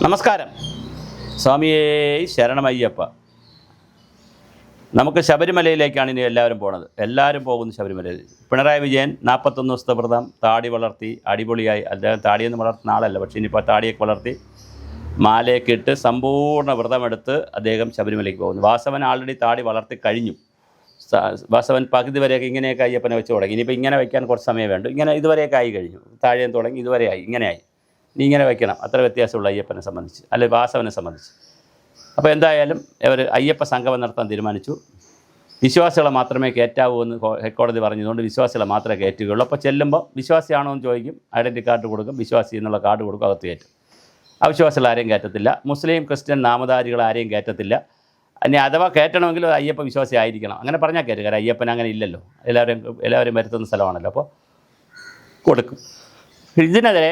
നമസ്കാരം. സ്വാമിയേ ശരണമയ്യപ്പ. നമുക്ക് ശബരിമലയിലേക്കാണ് ഇനി എല്ലാവരും പോകുന്നത്. എല്ലാവരും പോകുന്നു ശബരിമലയിൽ. പിണറായി വിജയൻ 41 ദിവസത്തെ വ്രതം താടി വളർത്തി അടിപൊളിയായി. അദ്ദേഹം താടിയൊന്നും വളർത്തുന്ന ആളല്ല, പക്ഷേ ഇനിയിപ്പോൾ താടിയൊക്കെ വളർത്തി മാലയൊക്കെ ഇട്ട് സമ്പൂർണ്ണ വ്രതമെടുത്ത് അദ്ദേഹം ശബരിമലയ്ക്ക് പോകുന്നു. വാസവൻ ആൾറെഡി താടി വളർത്തി കഴിഞ്ഞു. വാസവൻ പകുതി വരെയൊക്കെ ഇങ്ങനെയൊക്കെ അയ്യപ്പനെ വെച്ച് തുടങ്ങി. ഇനിയിപ്പോൾ ഇങ്ങനെ വയ്ക്കാൻ കുറച്ച് സമയം വേണ്ട. ഇങ്ങനെ ഇതുവരെയൊക്കെ ആയി കഴിഞ്ഞു. താഴെ തുടങ്ങി ഇതുവരെ ആയി, ഇങ്ങനെയായി. ഇനി ഇങ്ങനെ വയ്ക്കണം. അത്ര വ്യത്യാസമുള്ള അയ്യപ്പനെ സംബന്ധിച്ച്, അല്ലെങ്കിൽ വാസവനെ സംബന്ധിച്ച്. അപ്പോൾ എന്തായാലും അവർ അയ്യപ്പ സംഗമം നടത്താൻ തീരുമാനിച്ചു. വിശ്വാസികളെ മാത്രമേ കയറ്റാവൂ എന്ന് ഹൈക്കോടതി പറഞ്ഞതുകൊണ്ട് വിശ്വാസികളെ മാത്രമേ കയറ്റുകയുള്ളൂ. അപ്പോൾ ചെല്ലുമ്പോൾ വിശ്വാസിയാണോ എന്ന് ചോദിക്കും, ഐഡൻറ്റി കാർഡ് കൊടുക്കും, വിശ്വാസി എന്നുള്ള കാർഡ് കൊടുക്കും, അകത്ത് കയറ്റും. അവിശ്വാസികൾ ആരെയും കയറ്റത്തില്ല. മുസ്ലിം ക്രിസ്ത്യൻ നാമധാരികൾ ആരെയും കയറ്റത്തില്ല. ഇനി അഥവാ കയറ്റണമെങ്കിൽ അയ്യപ്പ വിശ്വാസി ആയിരിക്കണം. അങ്ങനെ പറഞ്ഞാൽ കയറ്റുക. കാരണം അയ്യപ്പൻ അങ്ങനെ ഇല്ലല്ലോ, എല്ലാവരും വരുത്തുന്ന സ്ഥലമാണല്ലോ. അപ്പോൾ കൊടുക്കും. ഇതിനെതിരെ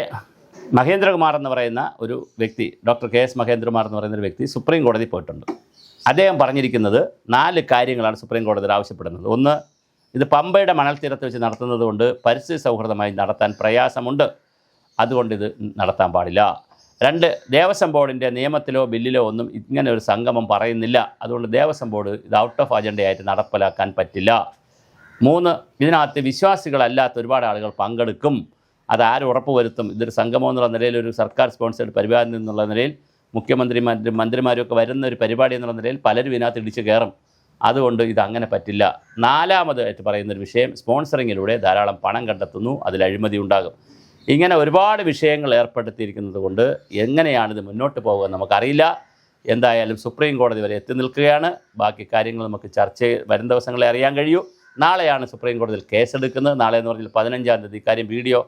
മഹേന്ദ്രകുമാർ എന്ന് പറയുന്ന ഒരു വ്യക്തി, ഡോക്ടർ കെ എസ് മഹേന്ദ്രകുമാർ എന്ന് പറയുന്ന ഒരു വ്യക്തി സുപ്രീം കോടതി പോയിട്ടുണ്ട്. അദ്ദേഹം പറഞ്ഞിരിക്കുന്നത് 4 കാര്യങ്ങളാണ് സുപ്രീം കോടതിയിൽ ആവശ്യപ്പെടുന്നത്. ഒന്ന്, ഇത് പമ്പയുടെ മണൽ തീരത്ത് വെച്ച് നടത്തുന്നത് കൊണ്ട് പരിസ്ഥിതി സൗഹൃദമായി നടത്താൻ പ്രയാസമുണ്ട്, അതുകൊണ്ട് ഇത് നടത്താൻ പാടില്ല. 2, ദേവസ്വം ബോർഡിൻ്റെ നിയമത്തിലോ ബില്ലിലോ ഒന്നും ഇങ്ങനെ ഒരു സംഗമം പറയുന്നില്ല, അതുകൊണ്ട് ദേവസ്വം ബോർഡ് ഇത് ഔട്ട് ഓഫ് അജണ്ടയായിട്ട് നടപ്പിലാക്കാൻ പറ്റില്ല. 3, ഇതിനകത്ത് വിശ്വാസികളല്ലാത്ത ഒരുപാട് ആളുകൾ പങ്കെടുക്കും, അതാരും ഉറപ്പുവരുത്തും. ഇതൊരു സംഗമം എന്നുള്ള നിലയിൽ, ഒരു സർക്കാർ സ്പോൺസേഡ് പരിപാടി എന്നുള്ള നിലയിൽ, മന്ത്രിമാരൊക്കെ വരുന്ന ഒരു പരിപാടി എന്നുള്ള നിലയിൽ പലരും ഇതിനകത്ത് ഇടിച്ച് കയറും, അതുകൊണ്ട് ഇതങ്ങനെ പറ്റില്ല. 4മതായിട്ട് പറയുന്നൊരു വിഷയം, സ്പോൺസറിങ്ങിലൂടെ ധാരാളം പണം കണ്ടെത്തുന്നു, അതിൽ അഴിമതി ഉണ്ടാകും. ഇങ്ങനെ ഒരുപാട് വിഷയങ്ങൾ ഏർപ്പെടുത്തിയിരിക്കുന്നത് കൊണ്ട് എങ്ങനെയാണിത് മുന്നോട്ട് പോകുക നമുക്കറിയില്ല. എന്തായാലും സുപ്രീം കോടതി വരെ എത്തി നിൽക്കുകയാണ്. ബാക്കി കാര്യങ്ങൾ നമുക്ക് വരും ദിവസങ്ങളെ അറിയാൻ കഴിയൂ. നാളെയാണ് സുപ്രീം കോടതിയിൽ കേസെടുക്കുന്നത്. നാളെ എന്ന് പറഞ്ഞാൽ 15-ാം തീയതി. കാര്യം വീഡിയോ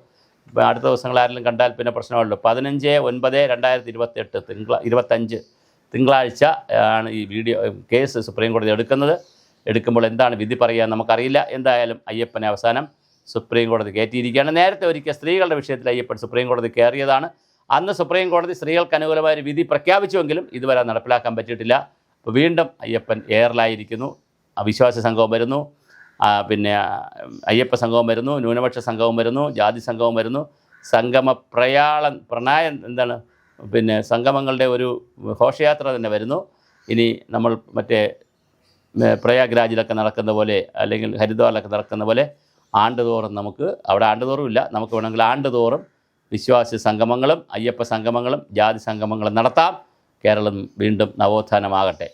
അടുത്ത ദിവസങ്ങൾ ആരെങ്കിലും കണ്ടാൽ പിന്നെ പ്രശ്നമുള്ളൂ. 15/9/2028 തിങ്കളാഴ്ച ആണ് ഈ കേസ് സുപ്രീം കോടതി എടുക്കുമ്പോൾ എന്താണ് വിധി പറയുക നമുക്കറിയില്ല. എന്തായാലും അയ്യപ്പനെ അവസാനം സുപ്രീം കോടതി കയറ്റിയിരിക്കുകയാണ്. നേരത്തെ ഒരിക്കൽ സ്ത്രീകളുടെ വിഷയത്തിൽ അയ്യപ്പൻ സുപ്രീം കോടതി കയറിയതാണ്. അന്ന് സുപ്രീം കോടതി സ്ത്രീകൾക്ക് അനുകൂലമായ വിധി പ്രഖ്യാപിച്ചുവെങ്കിലും ഇതുവരെ നടപ്പിലാക്കാൻ പറ്റിയിട്ടില്ല. അപ്പോൾ വീണ്ടും അയ്യപ്പൻ എയറിലായിരിക്കുന്നു. അവിശ്വാസ സംഘവും വരുന്നു, പിന്നെ അയ്യപ്പ സംഘവും വരുന്നു, ന്യൂനപക്ഷ സംഘവും വരുന്നു, ജാതി സംഘവും വരുന്നു. പിന്നെ സംഗമങ്ങളുടെ ഒരു ഘോഷയാത്ര തന്നെ വരുന്നു. ഇനി നമ്മൾ മറ്റേ പ്രയാഗ്രാജിലൊക്കെ നടക്കുന്ന പോലെ, അല്ലെങ്കിൽ ഹരിദ്വാറിലൊക്കെ നടക്കുന്ന പോലെ ആണ്ടുതോറും നമുക്ക്, അവിടെ ആണ്ടുതോറും ഇല്ല, നമുക്ക് വേണമെങ്കിൽ ആണ്ടുതോറും വിശ്വാസി സംഗമങ്ങളും അയ്യപ്പ സംഗമങ്ങളും ജാതി സംഗമങ്ങളും നടത്താം. കേരളം വീണ്ടും നവോത്ഥാനമാകട്ടെ.